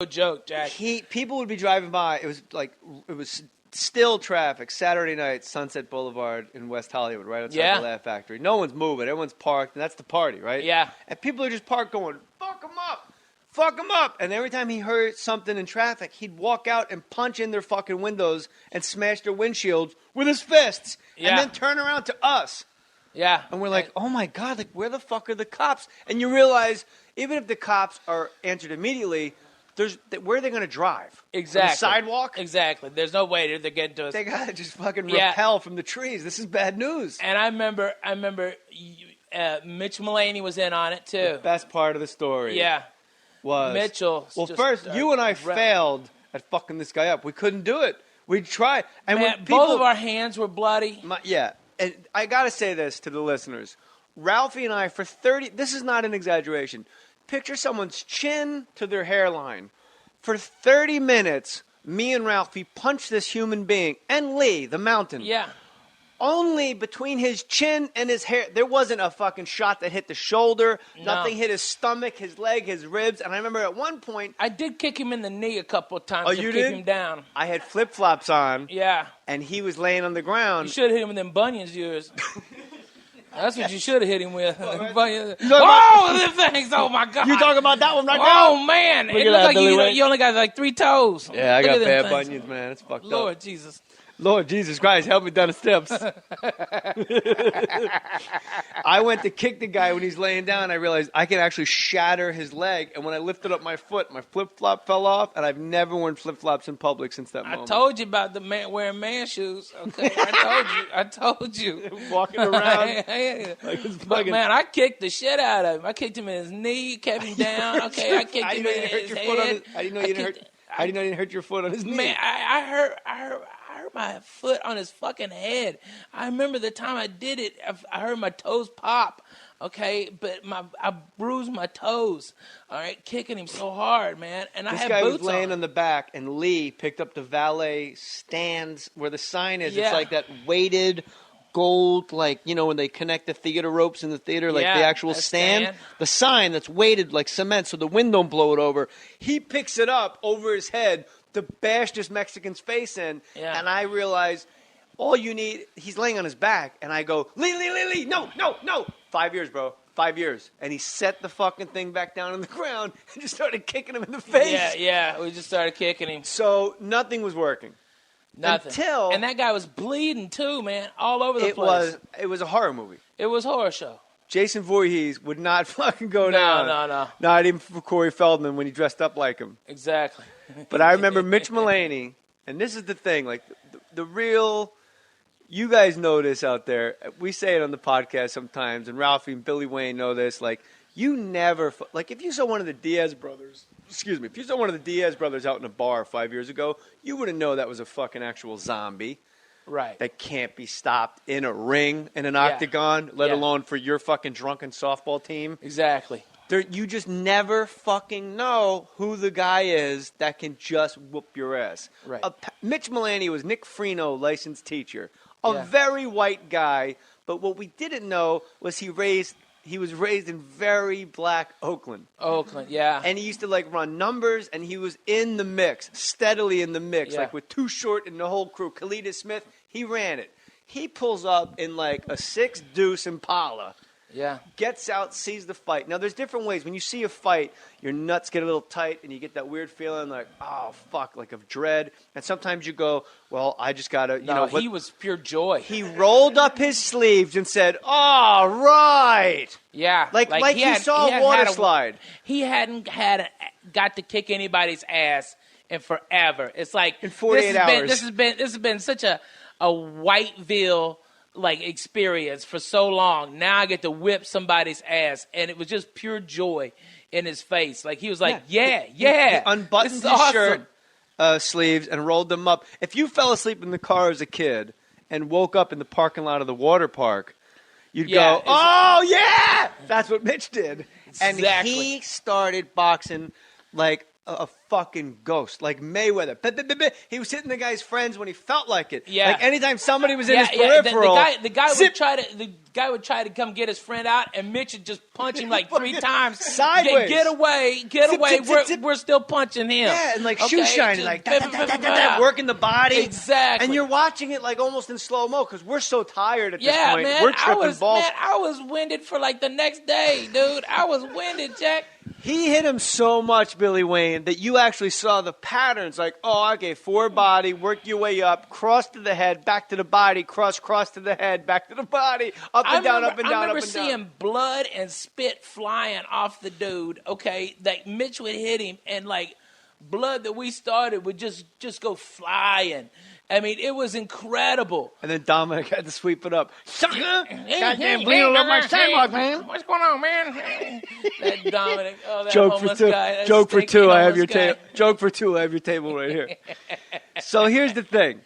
No joke, Jack. People would be driving by. It was still traffic. Saturday night, Sunset Boulevard in West Hollywood, right outside the Laugh Factory. No one's moving. Everyone's parked, and that's the party, right? Yeah. And people are just parked going, fuck them up. Fuck them up. And every time he heard something in traffic, he'd walk out and punch in their fucking windows and smash their windshields with his fists. Yeah. And then turn around to us. Yeah. And we're like, oh my God, like where the fuck are the cops? And you realize, even if the cops are answered immediately, where are they going to drive? Exactly. On the sidewalk? Exactly. There's no way they're getting to us. They got to just fucking repel from the trees. This is bad news. And I remember Mitch Mulaney was in on it, too. The best part of the story. Yeah. Was. Mitchell. Well, first, you and I failed at fucking this guy up. We couldn't do it. We tried. And man, when people, both of our hands were bloody. And I got to say this to the listeners. Ralphie and I, for 30, this is not an exaggeration. Picture someone's chin to their hairline. For 30 minutes, me and Ralphie punched this human being, and Lee, the mountain. Yeah. Only between his chin and his hair. There wasn't a fucking shot that hit the shoulder. No. Nothing hit his stomach, his leg, his ribs. And I remember at one point, I did kick him in the knee a couple of times to keep him down. I had flip-flops on. Yeah. And he was laying on the ground. You should have hit him with them bunions of yours. That's what you should have hit him with. Them things. Oh, my God. You talking about that one right now? Oh, man. It looks like you only got like 3 toes. Yeah, I got bad bunions, man. It's fucked up. Lord Jesus Christ, help me down the steps. I went to kick the guy when he's laying down. I realized I can actually shatter his leg. And when I lifted up my foot, my flip-flop fell off. And I've never worn flip-flops in public since that moment. I told you about the man wearing man shoes. Okay, I told you. Walking around. But, man, I kicked the shit out of him. I kicked him in his knee, kept him down. Okay, I kicked him in his head. How do you know you didn't hurt your foot on his knee? Man, I hurt my foot on his fucking head. I remember the time I did it, I heard my toes pop, okay? But I bruised my toes, all right? Kicking him so hard, man. And I had boots on. This guy was laying on the back, and Lee picked up the valet stands where the sign is. Yeah. It's like that weighted gold, like, you know, when they connect the theater ropes in the theater, like the actual stand. The sign that's weighted like cement so the wind don't blow it over. He picks it up over his head to bash this Mexican's face in, and I realize all you need, he's laying on his back, and I go, Lee, no. 5 years, bro, 5 years. And he set the fucking thing back down on the ground and just started kicking him in the face. Yeah, we just started kicking him. So nothing was working. Nothing. And that guy was bleeding too, man, all over the place. It was a horror movie. It was a horror show. Jason Voorhees would not fucking go down. No. Not even for Corey Feldman when he dressed up like him. Exactly. But I remember Mitch Mulaney, and this is the thing, like the real, you guys know this out there. We say it on the podcast sometimes, and Ralphie and Billy Wayne know this. Like, you never, like if you saw one of the Diaz brothers, out in a bar 5 years ago, you wouldn't know that was a fucking actual zombie. Right. That can't be stopped in a ring, in an octagon, let alone for your fucking drunken softball team. Exactly. You just never fucking know who the guy is that can just whoop your ass. Right. Mitch Mulaney was Nick Freno, licensed teacher. A very white guy, but what we didn't know was he was raised in very black Oakland. And he used to like run numbers, and he was in the mix, steadily in the mix, like with Too Short and the whole crew. Kalita Smith, he ran it. He pulls up in like a 6-deuce Impala. Yeah. Gets out, sees the fight. Now, there's different ways. When you see a fight, your nuts get a little tight, and you get that weird feeling like, oh, fuck, like of dread. And sometimes you go, well, I just got to, you know. He was pure joy. He rolled up his sleeves and said, all right. Yeah. Like he saw a water slide. He hadn't got to kick anybody's ass in forever. It's like. In 48 hours. This has been such a Whiteville like experience for so long. Now I get to whip somebody's ass, and it was just pure joy in his face. Like he was like, He unbuttoned his shirt sleeves and rolled them up. If you fell asleep in the car as a kid and woke up in the parking lot of the water park, you'd go, oh yeah, that's what Mitch did. Exactly. And he started boxing like a fucking ghost, like Mayweather. He was hitting the guy's friends when he felt like it. Yeah. Like anytime somebody was in his peripheral. The guy would try to come get his friend out, and Mitch would just punch him like 3 times. Sideways. Get away. We're still punching him. Yeah, and like shoe shining, like working the body. Exactly. And you're watching it like almost in slow-mo because we're so tired at this point. Man, We're tripping balls. Man, I was winded for like the next day, dude. I was winded, Jack. He hit him so much, Billy Wayne, that you actually saw the patterns. Like, okay, forward body, work your way up, cross to the head, back to the body, cross to the head, back to the body, up and down, up and down, up and down. I remember seeing blood and spit flying off the dude, okay? Like, Mitch would hit him, and, like, blood that we started would just go flying. I mean, it was incredible. And then Dominic had to sweep it up. Sucker! Goddamn, bring it up my sidewalk, man. What's going on, man? That Dominic, that Joke homeless for two. guy. Joke for two. I have your table. Joke for two. I have your table right here. So here's the thing.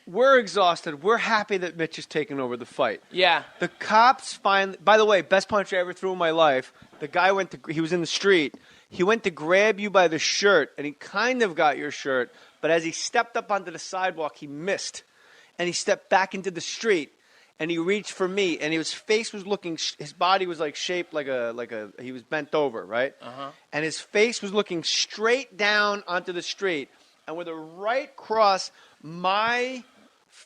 We're exhausted. We're happy that Mitch is taking over the fight. Yeah. The cops finally... By the way, best punch I ever threw in my life. The guy he was in the street. He went to grab you by the shirt, and he kind of got your shirt. But as he stepped up onto the sidewalk, he missed. And he stepped back into the street, and he reached for me. And his face was looking, his body was like shaped like he was bent over, right? Uh-huh. And his face was looking straight down onto the street. And with a right cross, my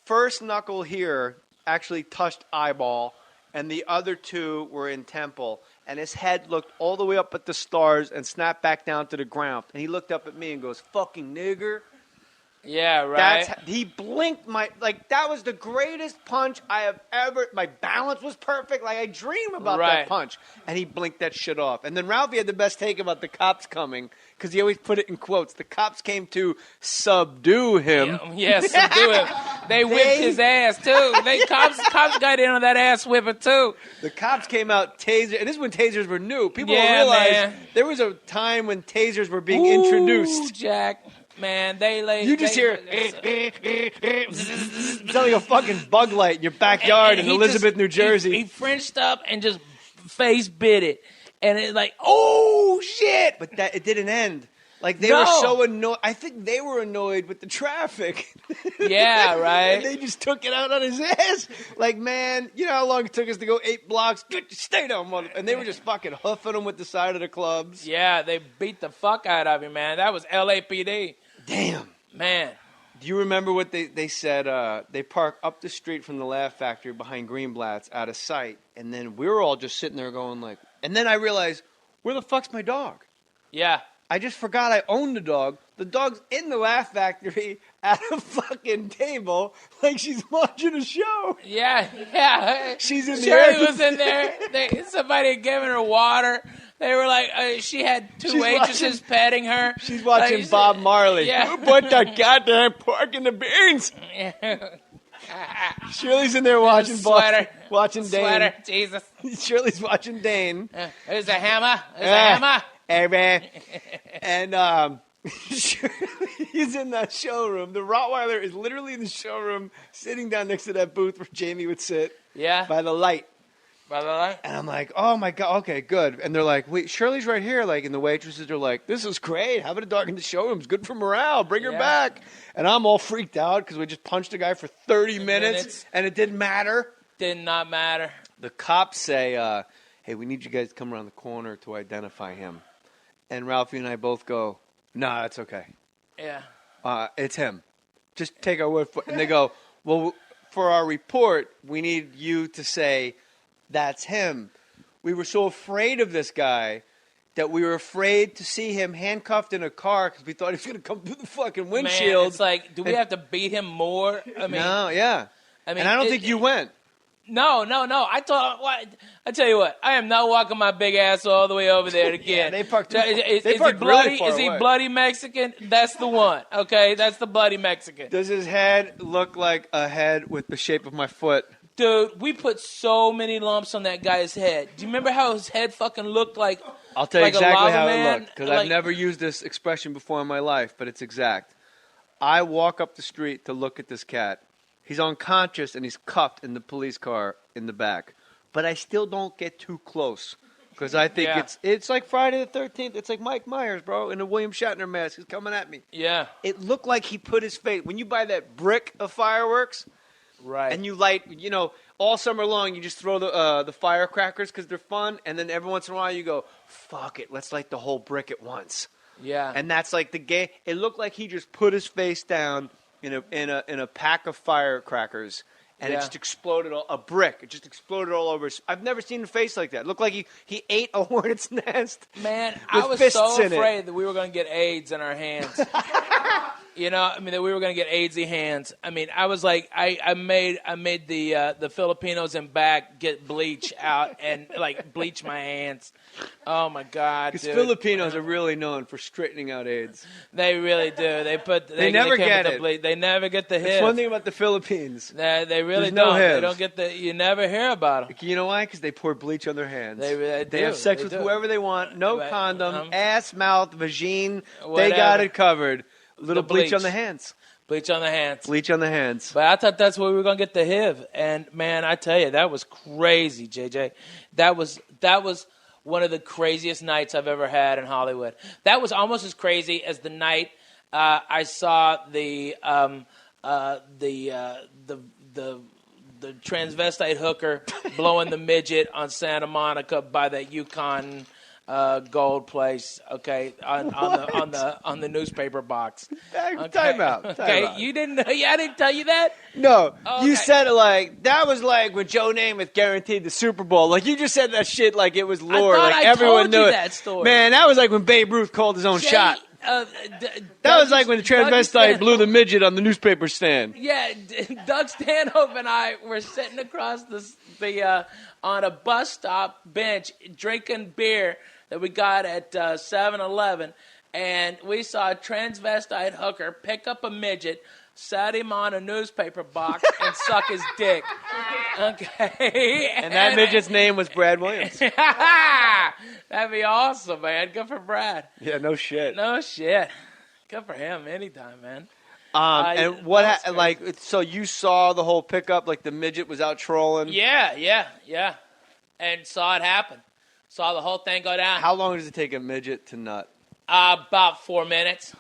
first knuckle here actually touched eyeball, and the other 2 were in temple. And his head looked all the way up at the stars and snapped back down to the ground. And he looked up at me and goes, "Fucking nigger." Yeah, right. He blinked that was the greatest punch I have ever. My balance was perfect. Like I dream about that punch. And he blinked that shit off. And then Ralphie had the best take about the cops coming because he always put it in quotes. The cops came to subdue him. Yeah, subdue him. They whipped his ass too. Cops got in on that ass whipper too. The cops came out taser, and this is when tasers were new. People don't realize there was a time when tasers were being introduced. Jack. Man, you just hear it's like a fucking bug light in your backyard in Elizabeth, New Jersey. He Frenched up and just face bit it, and it's like, oh shit! But it didn't end. Like they were so annoyed. I think they were annoyed with the traffic. Yeah, right. And they just took it out on his ass. Like, man, you know how long it took us to go 8 blocks? Stay down, mother. And they were just fucking hoofing him with the side of the clubs. Yeah, they beat the fuck out of him, man. That was LAPD. Damn. Man. Do you remember what they said? They park up the street from the Laugh Factory behind Greenblatt's out of sight. And then we were all just sitting there going like... And then I realized, where the fuck's my dog? Yeah. I just forgot I owned the dog. The dog's in the Laugh Factory at a fucking table like she's watching a show. Yeah. She's in there. Shirley was in there. Somebody had given her water. They were like, she had 2 waitresses petting her. She's watching Bob Marley. Yeah. Who put the goddamn pork in the beans? Shirley's in there watching watching Dane. Sweater, Jesus. Shirley's watching Dane. There's a hammer. There's a hammer. Hey, man. And he's in that showroom. The Rottweiler is literally in the showroom, sitting down next to that booth where Jamie would sit. Yeah. By the light. And I'm like, oh, my God. Okay, good. And they're like, wait, Shirley's right here. Like, and the waitresses are like, this is great. Having a dog in the showroom is good for morale. Bring her back. And I'm all freaked out because we just punched a guy for 30 minutes and it didn't matter. Did not matter. The cops say, hey, we need you guys to come around the corner to identify him. And Ralphie and I both go, nah, that's okay. Yeah. It's him. Just take our word for it. And they go, well, for our report, we need you to say, that's him. We were so afraid of this guy that we were afraid to see him handcuffed in a car because we thought he was going to come through the fucking windshield. Man, it's like, do we have to beat him more? I mean, no, yeah. I mean, and I don't think you went. No. I tell you what, I am not walking my big ass all the way over there again. Yeah, they parked. Is he bloody? Is he bloody Mexican? That's the one. Okay, that's the bloody Mexican. Does his head look like a head with the shape of my foot? Dude, we put so many lumps on that guy's head. Do you remember how his head fucking looked like? I'll tell you exactly how it looked because like, I've never used this expression before in my life, but it's exact. I walk up the street to look at this cat. He's unconscious and he's cuffed in the police car in the back. But I still don't get too close because I think it's like Friday the 13th. It's like Mike Myers, bro, in a William Shatner mask. He's coming at me. Yeah. It looked like he put his face. When you buy that brick of fireworks, right, and you light, all summer long, you just throw the firecrackers because they're fun, and then every once in a while you go, fuck it, let's light the whole brick at once. Yeah. And that's like the game. It looked like he just put his face down in a pack of firecrackers, and it just exploded. A brick. It just exploded all over. I've never seen a face like that. It looked like he ate a hornet's nest. Man, I was so afraid that we were going to get AIDS in our hands. That we were going to get AIDSy hands. I mean, I was like, I made the Filipinos in back get bleach out and like bleach my hands. Oh my God, because Filipinos are really known for straightening out AIDS. They really do. They never get it. They never get the HIV. That's one thing about the Philippines. They really There's don't. No HIV. They don't get the. You never hear about them. You know why? Because they pour bleach on their hands. They have sex with whoever they want. No condom, ass, mouth, vagine. They got it covered. Little bleach on the hands. Bleach on the hands. Bleach on the hands. But I thought that's where we were going to get the HIV. And, man, I tell you, that was crazy, JJ. That was one of the craziest nights I've ever had in Hollywood. That was almost as crazy as the night I saw the transvestite hooker blowing the midget on Santa Monica by that Yukon gold place, okay, on the newspaper box. Okay. Time out. Okay, you didn't know? I didn't tell you that. No, you said it like that was like when Joe Namath guaranteed the Super Bowl. Like you just said that shit like it was lore. Like everyone knew it. That story. Man, that was like when Babe Ruth called his own shot. That was like when the transvestite blew the midget on the newspaper stand. Yeah, Doug Stanhope and I were sitting across the on a bus stop bench drinking beer that we got at 7-Eleven, and we saw a transvestite hooker pick up a midget, sat him on a newspaper box, and suck his dick. Okay. And that midget's name was Brad Williams. That'd be awesome, man. Good for Brad. Yeah, no shit. No shit. Good for him anytime, man. And what, so you saw the whole pickup, like the midget was out trolling? Yeah. And saw it happen. Saw the whole thing go down. How long does it take a midget to nut? About 4 minutes.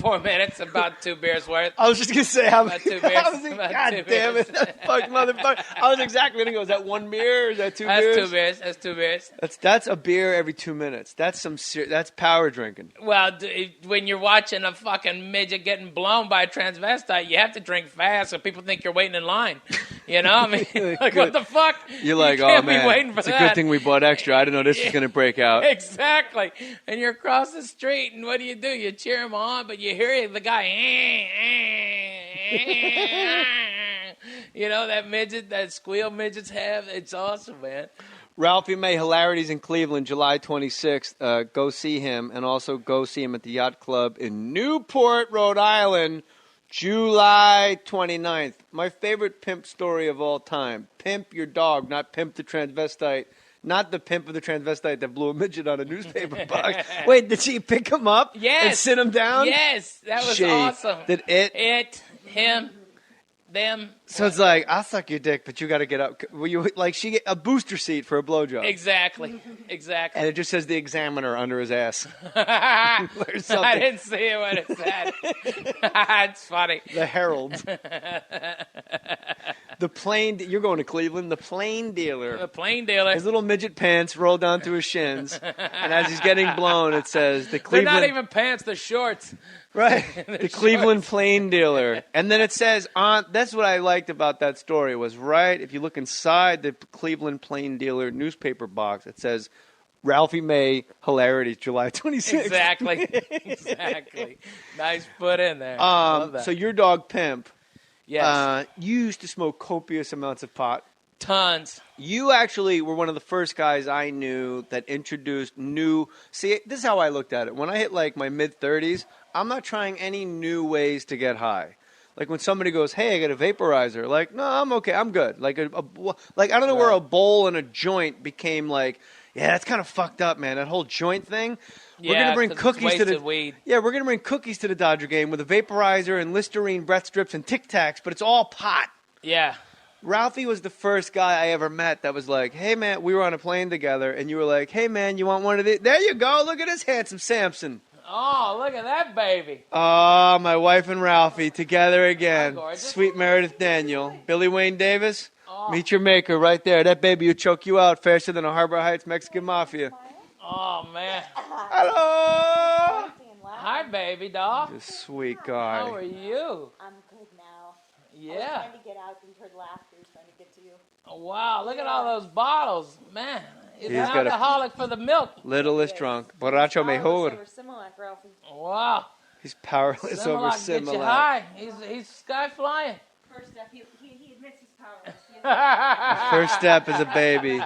4 minutes, about 2 beers worth. I was just going to say how about 2 beers. God damn it. That fuck motherfucker. I was exactly going to go, is that 1 beer? Is that 2 beers? That's 2 beers. That's a beer every 2 minutes. That's that's power drinking. Well, when you're watching a fucking midget getting blown by a transvestite, you have to drink fast so people think you're waiting in line. You know? I mean, like, what the fuck? You're like, oh, man, it's a good thing we bought extra. I didn't know this was going to break out. Exactly. And you're across the street, and what do? You cheer him on, but you hear the guy, that midget, that squeal midgets have. It's awesome, man. Ralphie May, Hilarities in Cleveland, July 26th. Go see him, and also go see him at the Yacht Club in Newport, Rhode Island, July 29th. My favorite pimp story of all time. Pimp your dog, not pimp the transvestite. Not the pimp of the transvestite that blew a midget on a newspaper box. Wait, did she pick him up and sit him down? Yes, that was awesome. Did him, them. So it's like, I'll suck your dick, but you got to get up. She get a booster seat for a blowjob. Exactly. And it just says the Examiner under his ass. I didn't see what it said. It's funny. The Herald. The plane. You're going to Cleveland. The plane dealer. The plane dealer. His little midget pants roll down to his shins, and as he's getting blown, it says the Cleveland. They're not even pants. They're shorts. Right. The Cleveland plane dealer. And then it says that's what I liked about that story was if you look inside the Cleveland plane dealer newspaper box, it says Ralphie May, Hilarities, July 26th. Exactly. Nice put in there. So your dog Pimp. Yes. You used to smoke copious amounts of pot. Tons. You actually were one of the first guys I knew that introduced See, this is how I looked at it. When I hit like my mid-30s, I'm not trying any new ways to get high. Like when somebody goes, "Hey, I got a vaporizer." Like, no, I'm okay. I'm good. Like, I don't know where a bowl and a joint became like, yeah, that's kind of fucked up, man. That whole joint thing. Yeah, we're gonna bring cookies to the weed. Yeah, we're gonna bring cookies to the Dodger game with a vaporizer and Listerine breath strips and Tic Tacs, but it's all pot. Yeah. Ralphie was the first guy I ever met that was like, hey, man, we were on a plane together, and you were like, hey, man, you want one of these? There you go. Look at this handsome Samson. Oh, look at that baby. Oh, my wife and Ralphie together again. Sweet Meredith Daniel. Billy Wayne Davis, meet your maker right there. That baby will choke you out faster than a Harbor Heights Mexican Mafia. Oh, man. Hello. Hi, baby doll. Just sweet guy. How are you? I'm good now. Yeah. I was trying to get out and heard laughter, trying to get to you. Oh, wow, look at all those bottles. Man, he's an got alcoholic for the milk. Littlest drunk. Borracho mejor. Similac, Ralphie. Wow. He's powerless over Similac gets you Similac. high. He's sky flying. First step, he admits he's powerless. First step is a baby.